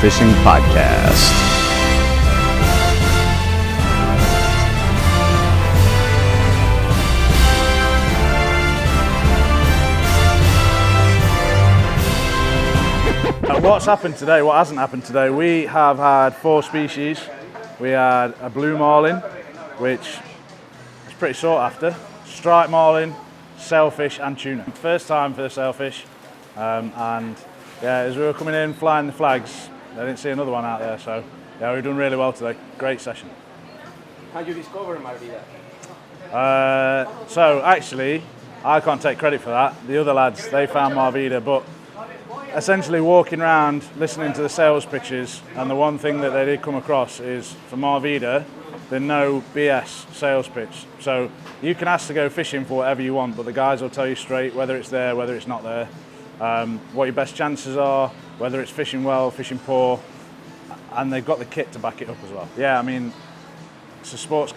Fishing Podcast. What's happened today, what hasn't happened today, we have had 4 species. We had a blue marlin, which is pretty sought after, striped marlin, sailfish and tuna. First time for the sailfish, and yeah, as we were coming in flying the flags, I didn't see another one out there, so yeah, we've done really well today. Great session. How did you discover MARVIDA? So actually, I can't take credit for that. The other lads, they found MARVIDA, but essentially walking around, listening to the sales pitches, and the one thing that they did come across is for MARVIDA, the no BS sales pitch. So you can ask to go fishing for whatever you want, but the guys will tell you straight whether it's there, whether it's not there, what your best chances are, whether it's fishing well, fishing poor, and they've got the kit to back it up as well. Yeah, I mean, it's a sports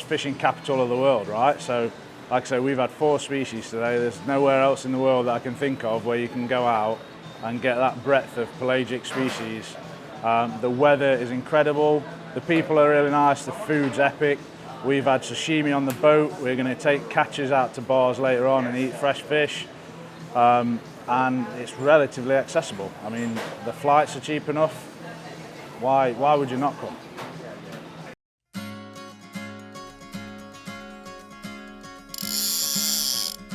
fishing capital of the world, right? So like I say, we've had 4 species today. There's nowhere else in the world that I can think of where you can go out and get that breadth of pelagic species. The weather is incredible. The people are really nice. The food's epic. We've had sashimi on the boat. We're going to take catches out to bars later on and eat fresh fish. And it's relatively accessible. I mean, the flights are cheap enough. Why would you not come?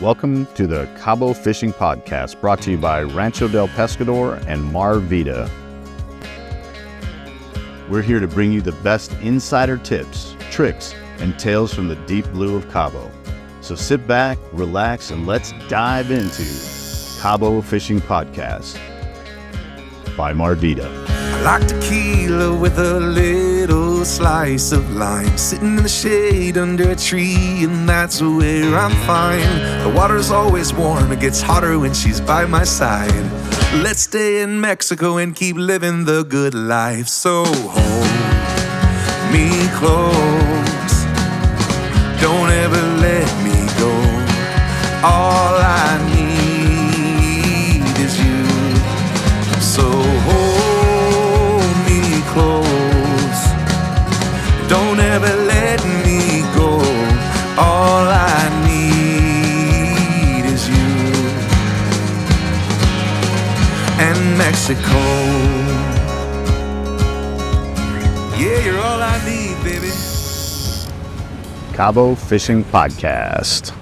Welcome to the Cabo Fishing Podcast, brought to you by Rancho del Pescador and MARVIDA. We're here to bring you the best insider tips, tricks, and tales from the deep blue of Cabo. So sit back, relax, and let's dive into Cabo Fishing Podcast by MARVIDA. I like tequila with a little slice of lime, sitting in the shade under a tree, and that's where I'm fine. The water's always warm, it gets hotter when she's by my side. Let's stay in Mexico and keep living the good life. So hold me close, don't ever let me go. All I need is you. So hold me close, don't ever let me go. All I need is you. And Mexico, yeah, you're all I need, baby. Cabo Fishing Podcast.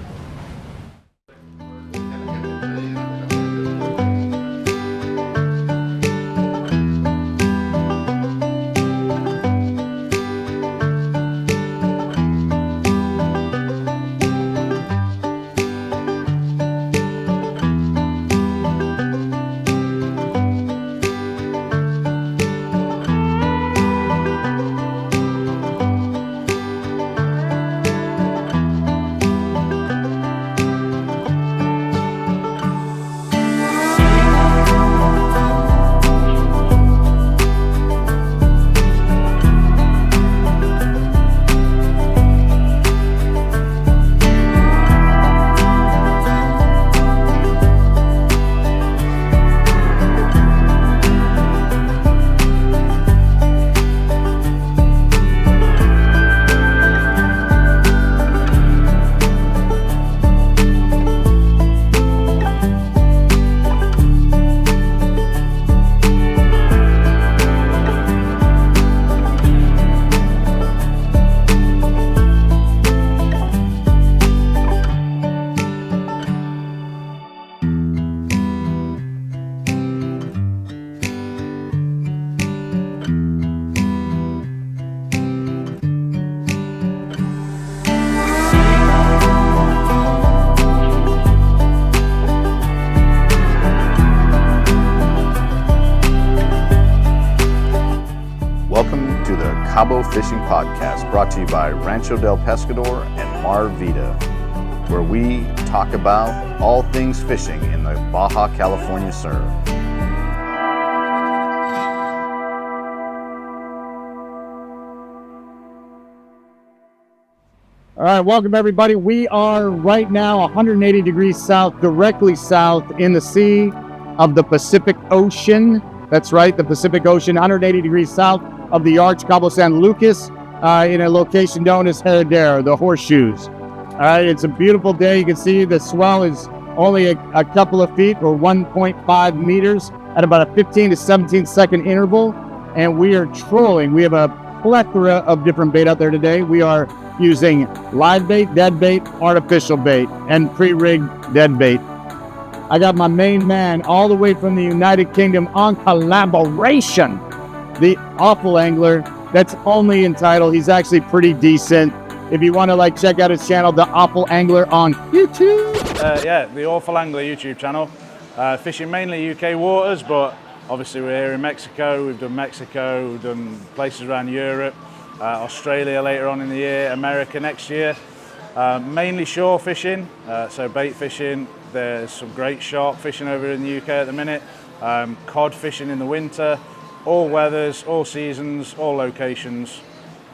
Welcome to the Cabo Fishing Podcast, brought to you by Rancho del Pescador and MARVIDA, where we talk about all things fishing in the Baja California Sur. All right, welcome everybody. We are right now 180 degrees south, directly south in the sea of the Pacific Ocean. That's right, the Pacific Ocean, 180 degrees south of the arch, Cabo San Lucas, in a location known as Heredero, the Horseshoes. All right, it's a beautiful day. You can see the swell is only a couple of feet, or 1.5 meters, at about a 15 to 17 second interval. And we are trolling. We have a plethora of different bait out there today. We are using live bait, dead bait, artificial bait, and pre-rigged dead bait. I got my main man all the way from the United Kingdom on collaboration, the Awful Angler. That's only entitled. He's actually pretty decent. If you want to check out his channel, the Awful Angler on YouTube. Yeah, the Awful Angler YouTube channel. Fishing mainly UK waters, but obviously we're here in Mexico. We've done Mexico, we've done places around Europe, Australia later on in the year, America next year. Mainly shore fishing, so bait fishing. There's some great shark fishing over in the UK at the minute. Cod fishing in the winter. All weathers, all seasons, all locations,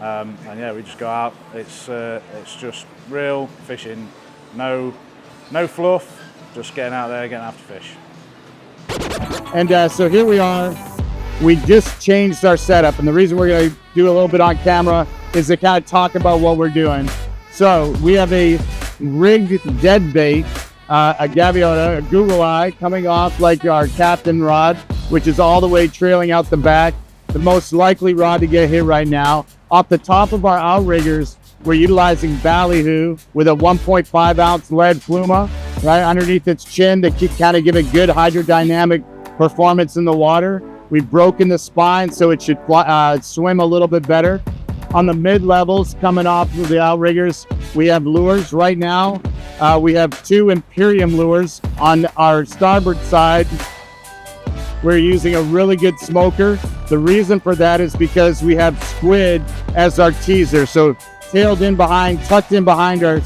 and yeah, we just go out. It's just real fishing, no fluff, just getting out there, getting after fish. And so here we are. We just changed our setup, and the reason we're going to do a little bit on camera is to kind of talk about what we're doing. So we have a rigged dead bait, a gaviota, a Google Eye, coming off like our captain rod, which is all the way trailing out the back. The most likely rod to get hit right now. Off the top of our outriggers, we're utilizing ballyhoo with a 1.5 ounce lead pluma right underneath its chin to kind of give it good hydrodynamic performance in the water. We've broken the spine so it should swim a little bit better. On the mid levels coming off of the outriggers, we have lures right now. We have 2 Imperium lures on our starboard side. We're using a really good smoker. The reason for that is because we have squid as our teaser. So tucked in behind our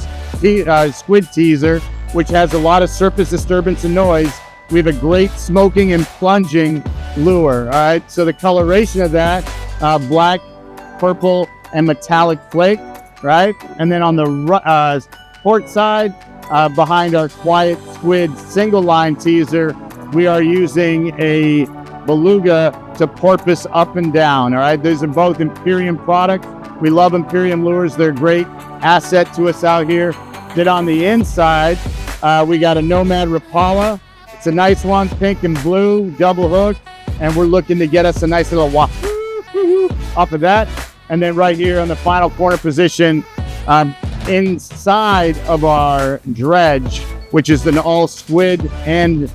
squid teaser, which has a lot of surface disturbance and noise. We have a great smoking and plunging lure. All right, so the coloration of that, black, purple, and metallic flake, right? And then on the port side, behind our quiet squid single line teaser, we are using a beluga to porpoise up and down. All right, those are both Imperium products. We love Imperium lures. They're a great asset to us out here. Then on the inside, we got a Nomad Rapala. It's a nice one, pink and blue, double hook, and we're looking to get us a nice little wahoo off of that. And then right here on the final corner position, inside of our dredge, which is an all squid and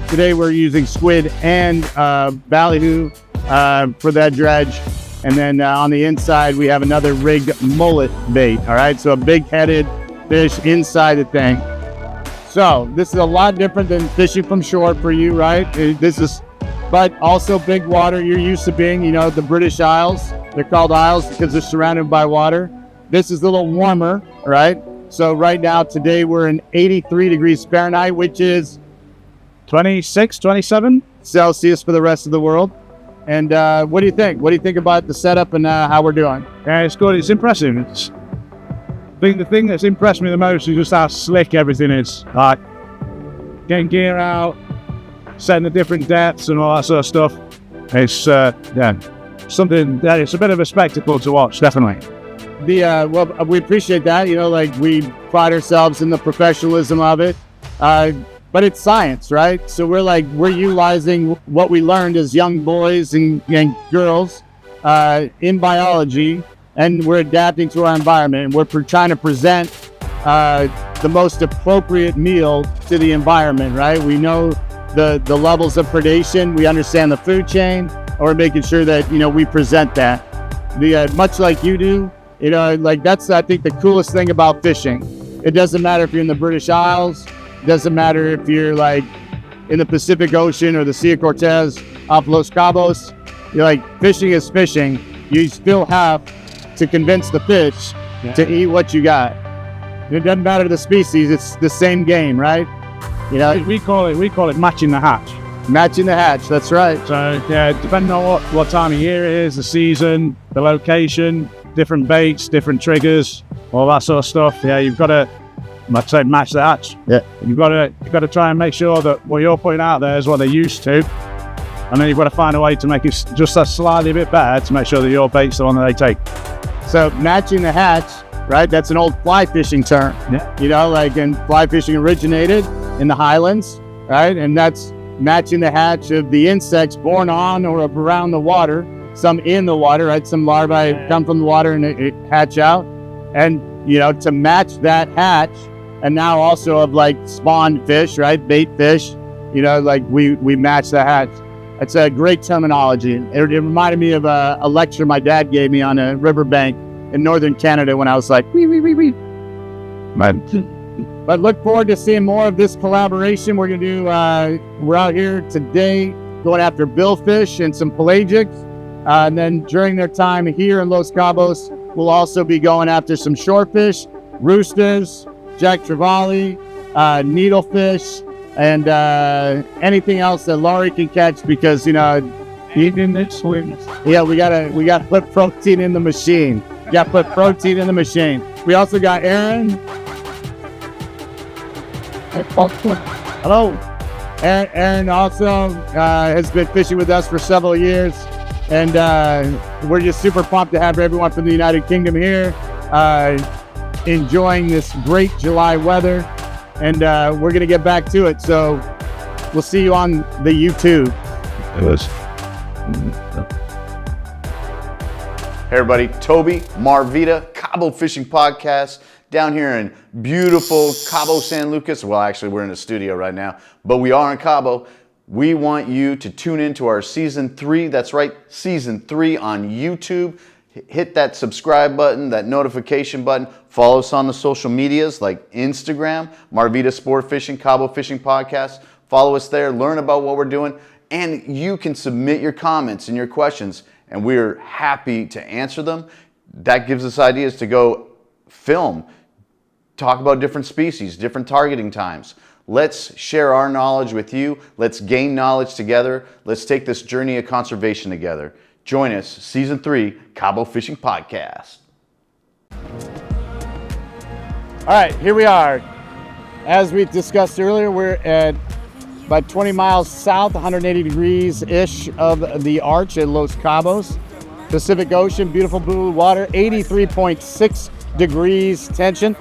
today we're using squid and ballyhoo for that dredge. And then on the inside, we have another rigged mullet bait. All right, so a big-headed fish inside the thing. So this is a lot different than fishing from shore for you, right? But also big water. You're used to being, the British Isles. They're called Isles because they're surrounded by water. This is a little warmer, right? So right now, today, we're in 83 degrees Fahrenheit, which is 26, 27 Celsius for the rest of the world. And what do you think? What do you think about the setup and how we're doing? Yeah, it's good. It's impressive. I think the thing that's impressed me the most is just how slick everything is. Like getting gear out, setting the different depths and all that sort of stuff. It's something that it's a bit of a spectacle to watch, definitely. Well, we appreciate that. We pride ourselves in the professionalism of it. But it's science, right? So we're utilizing what we learned as young boys and girls in biology, and we're adapting to our environment. And we're trying to present the most appropriate meal to the environment, right? We know the levels of predation. We understand the food chain, and we're making sure that, we present that. Much like you do, that's, I think, the coolest thing about fishing. It doesn't matter if you're in the British Isles. It doesn't matter if you're in the Pacific Ocean or the Sea of Cortez off Los Cabos. Fishing is fishing. You still have to convince the fish to eat what you got. It doesn't matter the species. It's the same game, right? We call it matching the hatch. Matching the hatch. That's right. So yeah, depending on what time of year it is, the season, the location, different baits, different triggers, all that sort of stuff. Yeah, you've got to, like I say, match the hatch. Yeah. You've got to try and make sure that what you're putting out there is what they're used to, and then you've got to find a way to make it just that slightly a bit better to make sure that your bait's the one that they take. So matching the hatch, right? That's an old fly fishing term. Yeah. You know, like, and fly fishing originated in the highlands, right? And that's matching the hatch of the insects born on or around the water, some in the water, right? Some larvae come from the water and it hatch out. And, you know, to match that hatch, and now also of like spawned fish, right? Bait fish, you know, like we match the hatch. It's a great terminology. It reminded me of a lecture my dad gave me on a riverbank in northern Canada when I was like, wee. But look forward to seeing more of this collaboration. We're going to do, we're out here today going after billfish and some pelagics. And then during their time here in Los Cabos, we'll also be going after some shorefish, roosters, jack trevally, needlefish, and anything else that Laurie can catch because, you know, even it swims. Yeah, we gotta put protein in the machine. We gotta put protein in the machine. We also got Aaron. Hello. Aaron also has been fishing with us for several years, and we're just super pumped to have everyone from the United Kingdom here enjoying this great July weather, and we're going to get back to it. So we'll see you on the YouTube. Hey everybody, Toby, MARVIDA, Cabo Fishing Podcast, down here in beautiful Cabo San Lucas. Well, actually, we're in the studio right now, but we are in Cabo. We want you to tune into our Season 3, that's right, Season 3 on YouTube. Hit that subscribe button, that notification button. Follow us on the social medias like Instagram, MARVIDA Sport Fishing, Cabo Fishing Podcast. Follow us there, learn about what we're doing, and you can submit your comments and your questions, and we're happy to answer them. That gives us ideas to go film, talk about different species, different targeting times. Let's share our knowledge with you. Let's gain knowledge together. Let's take this journey of conservation together. Join us, Season 3, Cabo Fishing Podcast. All right, here we are. As we discussed earlier, we're at about 20 miles south, 180 degrees-ish of the arch at Los Cabos. Pacific Ocean, beautiful blue water, 83.6 degrees tension.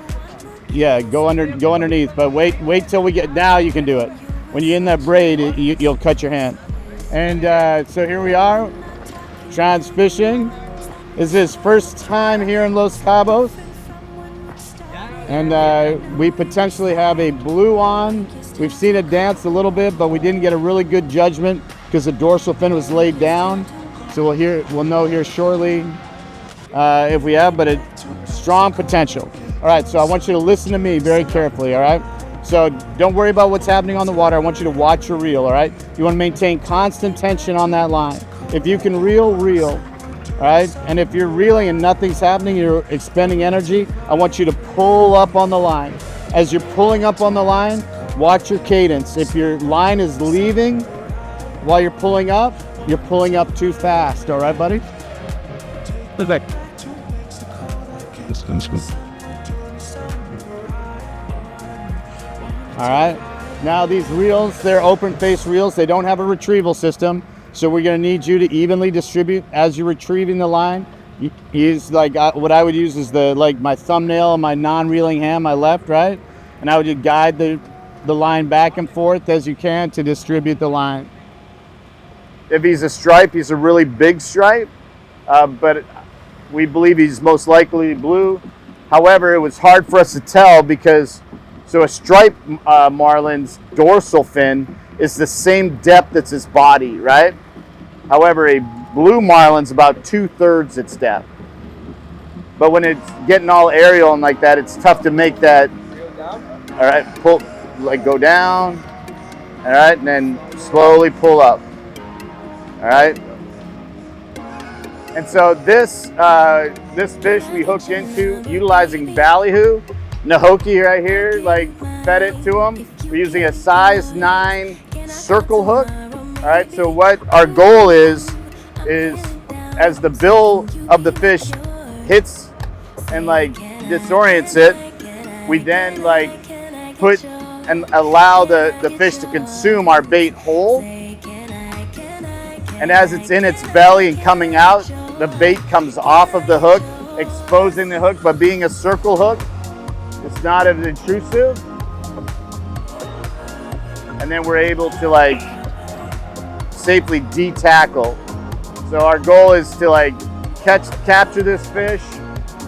Yeah, go underneath, but wait till we get, now you can do it. When you're in that braid, you'll cut your hand. And so here we are, Sean's fishing. This is his first time here in Los Cabos. And we potentially have a blue on. We've seen it dance a little bit, but we didn't get a really good judgment because the dorsal fin was laid down. So we'll know here shortly if we have, but it's strong potential. All right, so I want you to listen to me very carefully, all right? So don't worry about what's happening on the water. I want you to watch your reel, all right? You want to maintain constant tension on that line. If you can reel, all right? And if you're reeling and nothing's happening, you're expending energy, I want you to pull up on the line. As you're pulling up on the line, watch your cadence. If your line is leaving while you're pulling up too fast, all right, buddy? Perfect. All right, now these reels, they're open face reels. They don't have a retrieval system. So we're gonna need you to evenly distribute as you're retrieving the line. Use like, what I would use is my thumbnail and my non-reeling hand, my left, right? And I would just guide the line back and forth as you can to distribute the line. If he's a stripe, he's a really big stripe, but we believe he's most likely blue. However, it was hard for us to tell because so a striped marlin's dorsal fin is the same depth as his body, right? However, a blue marlin's about 2/3 its depth. But when it's getting all aerial and like that, it's tough to make that. All right, pull, like go down. All right, and then slowly pull up. All right. And so this fish we hooked into utilizing ballyhoo. Nahoki right here, like fed it to him. We're using a size 9 circle hook. All right, so what our goal is as the bill of the fish hits and like disorients it, we then like put and allow the fish to consume our bait whole. And as it's in its belly and coming out, the bait comes off of the hook, exposing the hook, but being a circle hook, it's not as intrusive. And then we're able to like safely de-tackle. So our goal is to like capture this fish,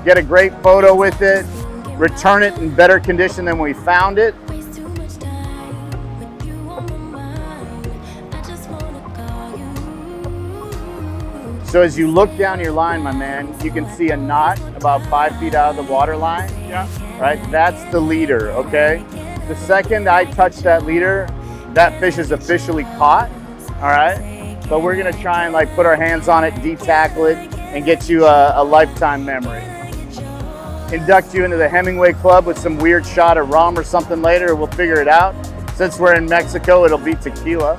get a great photo with it, return it in better condition than we found it. So as you look down your line, my man, you can see a knot about 5 feet out of the water line. Yeah. Right, that's the leader, okay? The second I touch that leader, that fish is officially caught, all right? But we're gonna try and like put our hands on it, de-tackle it, and get you a lifetime memory. Induct you into the Hemingway Club with some weird shot of rum or something later, we'll figure it out. Since we're in Mexico, it'll be tequila.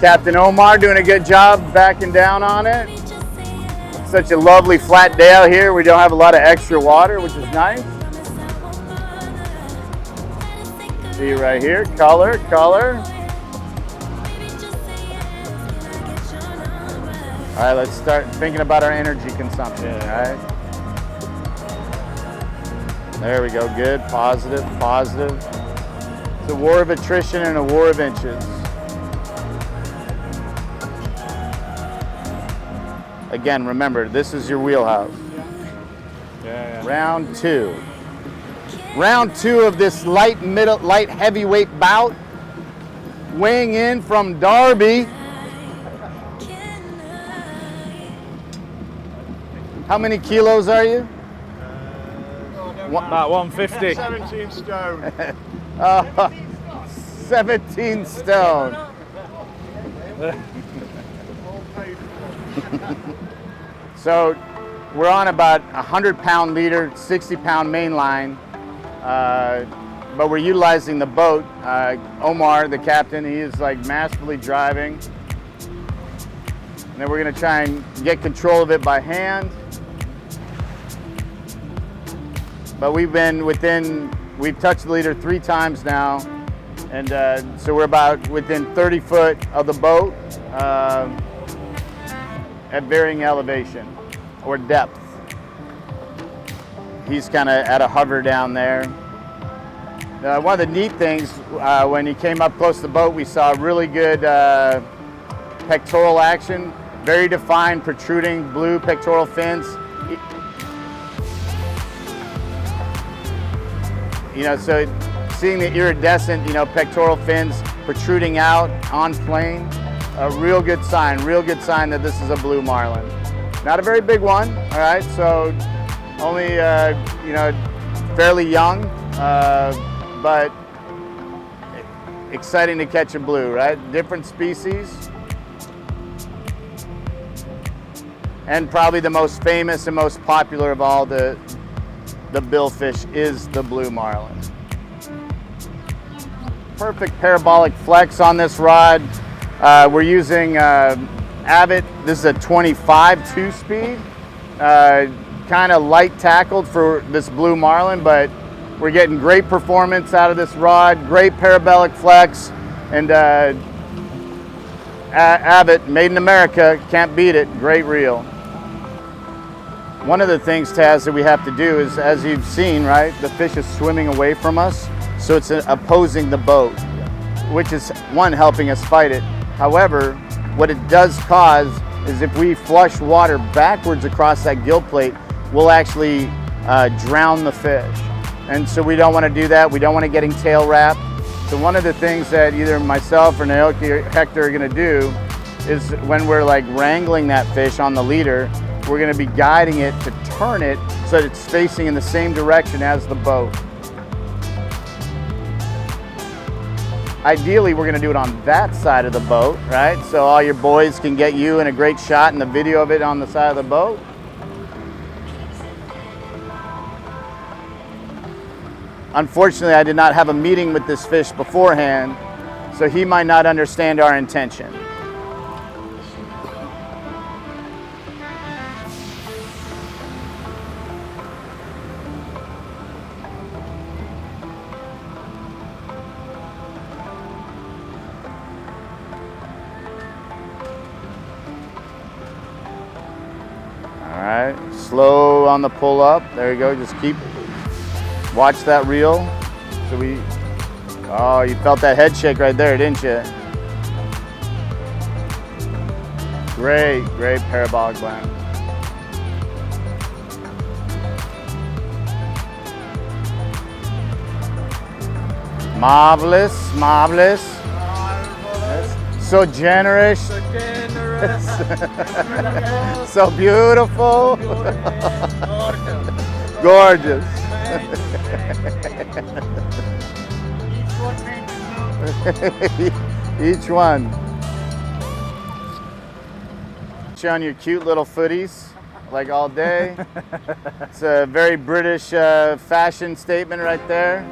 Captain Omar doing a good job backing down on it. Such a lovely flat day out here. We don't have a lot of extra water, which is nice. See right here, color, color. All right, let's start thinking about our energy consumption, all right? There we go, good, positive, positive. It's a war of attrition and a war of inches. Again, remember, this is your wheelhouse. Yeah. Round two. Round two of this light heavyweight bout. Weighing in from Derby. How many kilos are you? About 150. 17 stone. 17 stone. So we're on about 100-pound leader, 60-pound main line, but we're utilizing the boat. Omar, the captain, he is like masterfully driving. And then we're gonna try and get control of it by hand. But we've touched the leader 3 times now. And so we're about within 30 foot of the boat at varying elevation or depth. He's kind of at a hover down there. One of the neat things, when he came up close to the boat, we saw really good pectoral action, very defined protruding blue pectoral fins. You know, so seeing the iridescent, pectoral fins protruding out on plane, a real good sign that this is a blue marlin. Not a very big one, all right, so only, fairly young, but exciting to catch a blue, right? Different species. And probably the most famous and most popular of all the billfish is the blue marlin. Perfect parabolic flex on this rod. We're using Abbott. This is a 25 2-speed. Kind of light tackled for this blue marlin, but we're getting great performance out of this rod, great parabolic flex, and Abbott, made in America, can't beat it, great reel. One of the things, Taz, that we have to do is, as you've seen, right, the fish is swimming away from us, so it's opposing the boat, which is, one, helping us fight it. However, what it does cause is if we flush water backwards across that gill plate, we'll actually drown the fish. And so we don't want to do that. We don't want it getting tail wrapped. So one of the things that either myself or Naoki or Hector are going to do is when we're like wrangling that fish on the leader, we're going to be guiding it to turn it so that it's facing in the same direction as the boat. Ideally, we're going to do it on that side of the boat, right? So all your boys can get you in a great shot and the video of it on the side of the boat. Unfortunately, I did not have a meeting with this fish beforehand, so he might not understand our intention. slow on the pull up. There you go. Just watch that reel. So oh, you felt that head shake right there, didn't you? Great parabolic blend. Marvelous. So generous. So beautiful. Gorgeous. Each one. On your cute little footies, like all day. It's a very British fashion statement right there.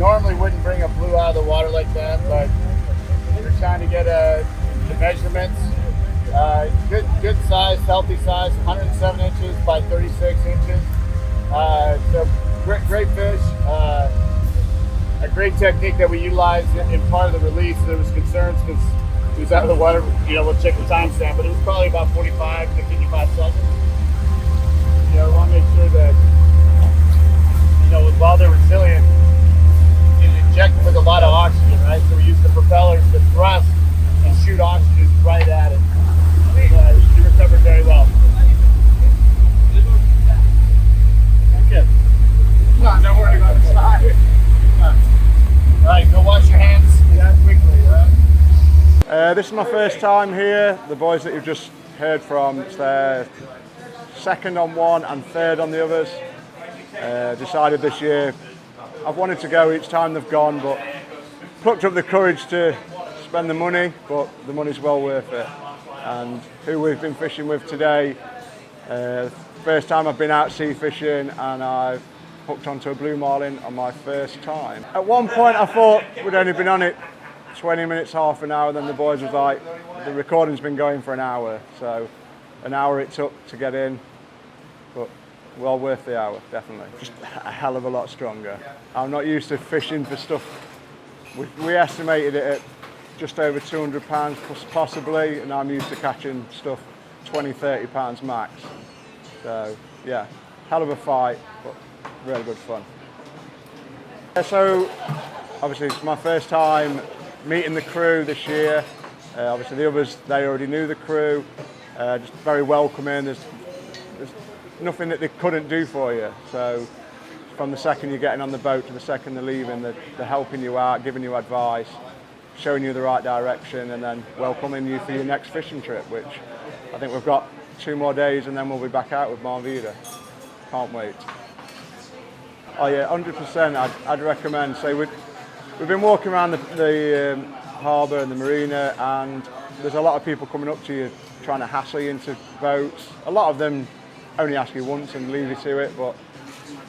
normally wouldn't bring a blue out of the water like that, but we're trying to get the measurements. Good size, healthy size, 107 inches by 36 inches. So great fish. a great technique that we utilized in part of the release. There was concerns because he was out of the water. We'll check the timestamp, but it was probably about 45 to 55 seconds. We want to make sure that, while they're resilient, it's injected with a lot of oxygen, right? So we use the propellers to thrust and shoot oxygen right at it. He recovered very well. Okay. Don't worry about the slide. All right, go wash your hands quickly. This is my first time here. The boys that you've just heard from, it's their second on one and third on the others. Decided this year, I've wanted to go each time they've gone, but plucked up the courage to spend the money, but the money's well worth it. And who we've been fishing with today, first time I've been out sea fishing, and I've hooked onto a blue marlin on my first time. At one point I thought we'd only been on it 20 minutes, half an hour, then the boys was like, the recording's been going for an hour, so an hour it took to get in, but well worth the hour, definitely. Just a hell of a lot stronger. I'm not used to fishing for stuff. We estimated it at just over 200 pounds possibly, and I'm used to catching stuff 20, 30 pounds max. So yeah, hell of a fight, but really good fun. So obviously it's my first time meeting the crew this year. Obviously the others, they already knew the crew, just very welcoming. There's nothing that they couldn't do for you. So from the second you're getting on the boat to the second they're leaving, they're helping you out, giving you advice, showing you the right direction, and then welcoming you for your next fishing trip, which I think we've got 2 more days and then we'll be back out with MARVIDA. Can't wait. Oh yeah, 100%. I'd recommend. So we've been walking around the harbour and the marina, and there's a lot of people coming up to you trying to hassle you into boats. A lot of them only ask you once and leave you to it, but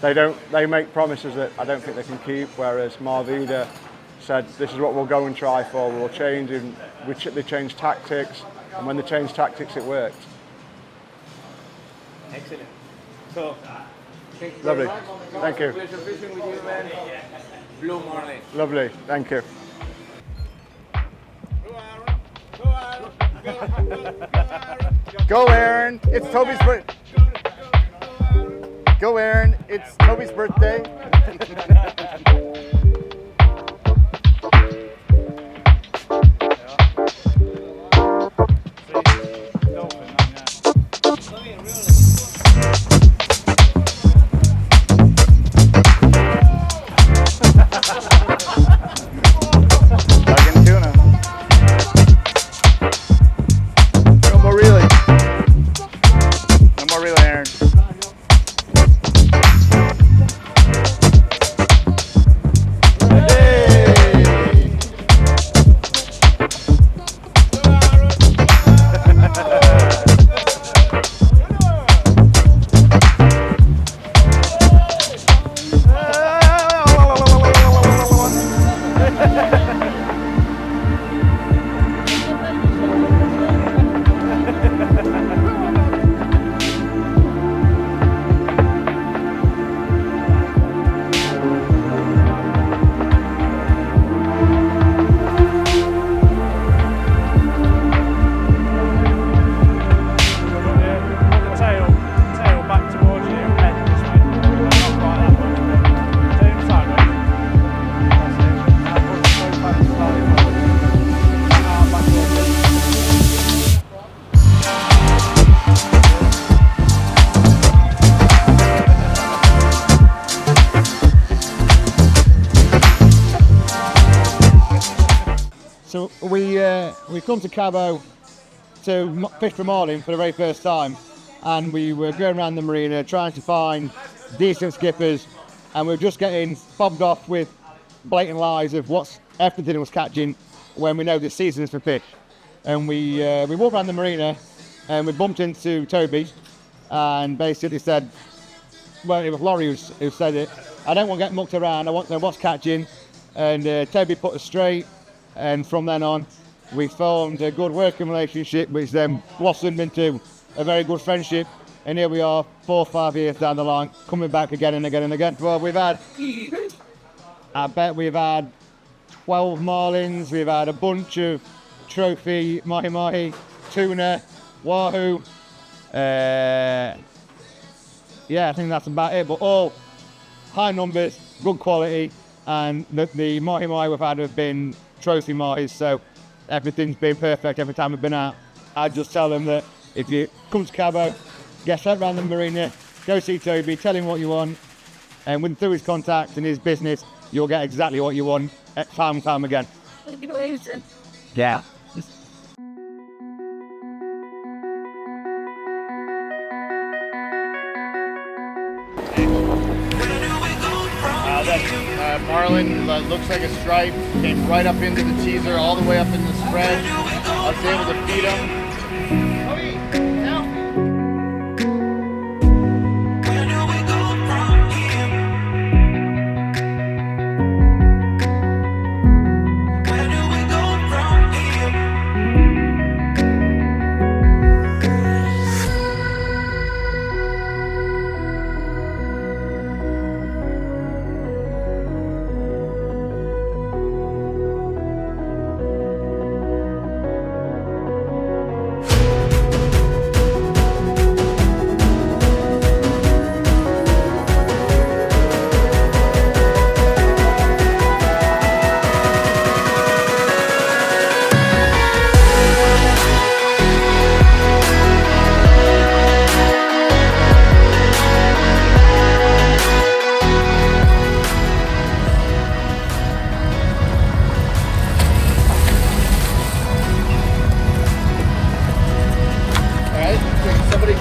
they make promises that I don't think they can keep, whereas MARVIDA said this is what we'll go and try for, we'll change, and they changed tactics, and when they changed tactics it worked. Excellent. So, thank you Lovely. very much. Thank you. Pleasure fishing with you, man. Blue Marlin. Lovely, thank you. Go Aaron, it's Toby's birthday. Go Aaron, it's Toby's birthday. So we come to Cabo to fish for Marlin for the very first time, and we were going around the marina trying to find decent skippers, and we were just getting fobbed off with blatant lies of what everything was catching when we know the season's for fish. And we walked around the marina and we bumped into Toby and basically said, well, it was Laurie who said it, I don't want to get mucked around, I want to know what's catching. And Toby put us straight, and from then on we formed a good working relationship, which then blossomed into a very good friendship, and here we are 4 or 5 years down the line, coming back again and again and again. Well, we've had I bet we've had 12 marlins, we've had a bunch of trophy mahi-mahi, tuna, wahoo. Yeah, I think that's about it, but all high numbers, good quality, and the mahi-mahi we've had have been trophy mahis, so everything's been perfect every time we've been out. I just tell them that if you come to Cabo, get sent around the marina, go see Toby, tell him what you want, and through his contacts and his business, you'll get exactly what you want time and time again. Yeah. Marlin looks like a stripe, came right up into the teaser, all the way up in the spread. I was able to feed him.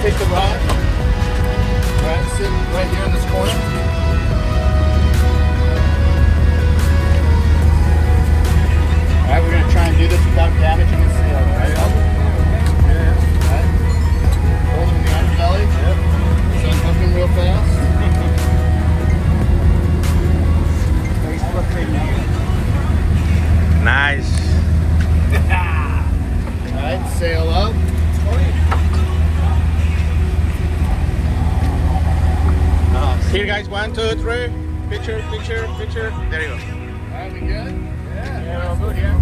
Take the rod. Alright, sit right here in this corner. Alright, we're going to try and do this without damaging the sail, right? Alright. Hold him in the underbelly. Yep. So I'm hooking real fast. Nice. Alright, sail up. Here guys, 1, 2, 3. Picture, picture, picture. There you go. Alright, we good? Yeah, we're good here.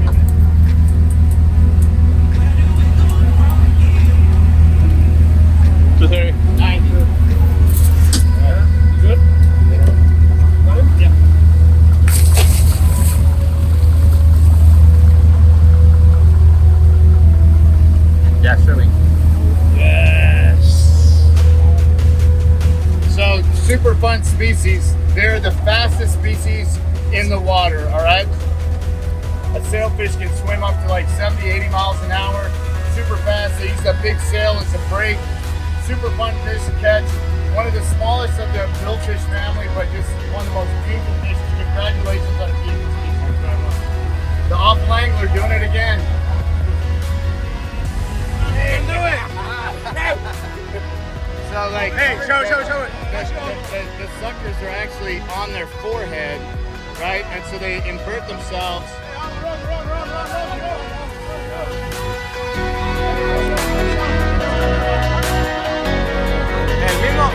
2, 3. 90. Yeah. Good? Yeah. Yeah, swimming. So, super fun species. They're the fastest species in the water, all right? A sailfish can swim up to like 70, 80 miles an hour. Super fast. They use that big sail as a brake. Super fun fish to catch. One of the smallest of the billfish family, but just one of the most beautiful fish. Congratulations on a beautiful species. The awful angler doing it again. Hey, do it! So like, Hey, show it. the suckers are actually on their forehead, right? And so they invert themselves. El mismo.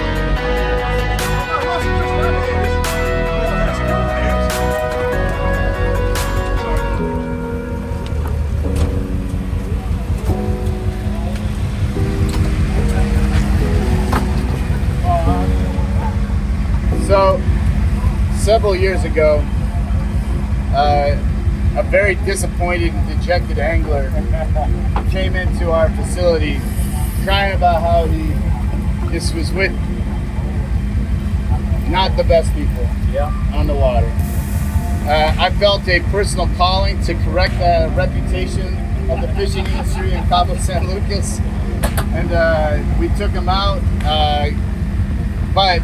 So, several years ago, a very disappointed and dejected angler came into our facility crying about how he just was with not the best people on the water. I felt a personal calling to correct the reputation of the fishing industry in Cabo San Lucas, and we took him out, but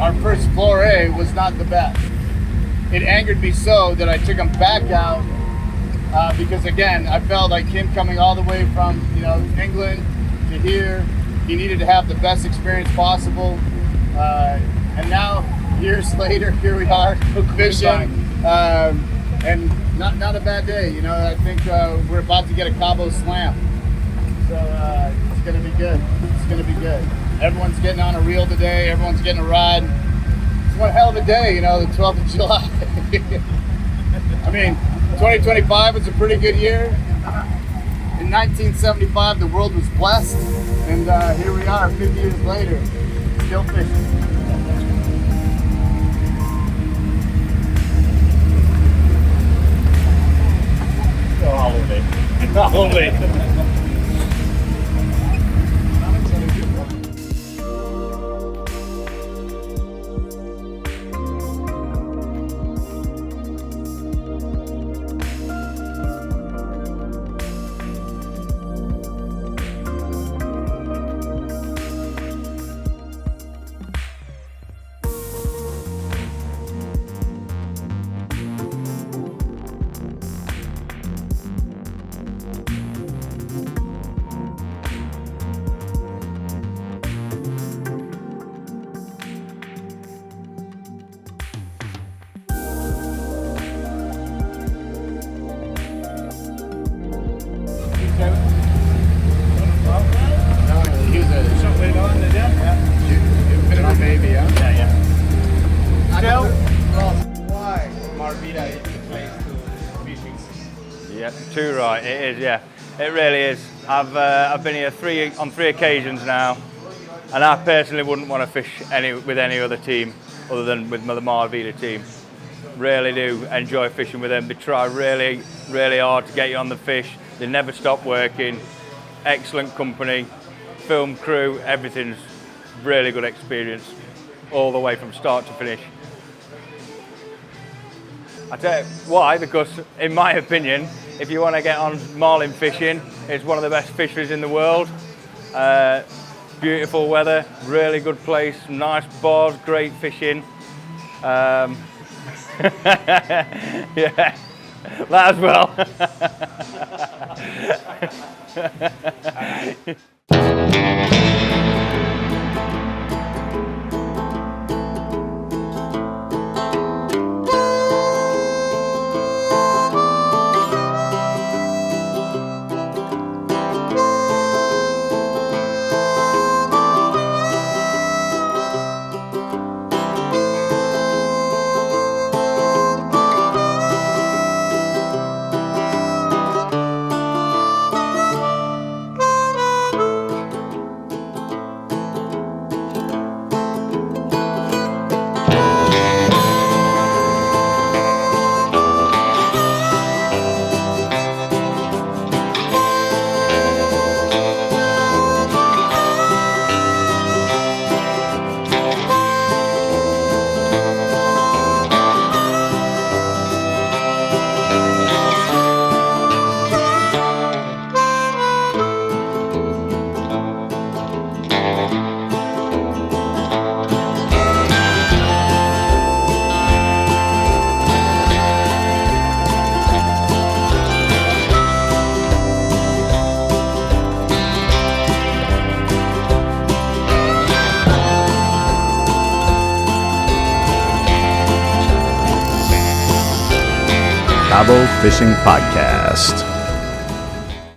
our first foray was not the best. It angered me so that I took him back out because again, I felt like him coming all the way from England to here, he needed to have the best experience possible. And now, years later, here we are fishing, and not a bad day. I think we're about to get a Cabo slam, so it's gonna be good. It's gonna be good. Everyone's getting on a reel today. Everyone's getting a rod. one hell of a day, you know, the 12th of July. I mean, 2025 was a pretty good year. In 1975, the world was blessed, and here we are 50 years later, still fishing. Lovely. Why Marvida is the place to fishing? Yeah, too right. It is. Yeah, it really is. I've been here on three occasions now, and I personally wouldn't want to fish with any other team other than with the MARVIDA team. Really do enjoy fishing with them. They try really, really hard to get you on the fish. They never stop working. Excellent company, film crew, everything's really good experience all the way from start to finish. I tell you why, because in my opinion, if you want to get on marlin fishing, it's one of the best fisheries in the world. Beautiful weather, really good place, nice bars, great fishing. Yeah, that as well. Cabo Fishing Podcast.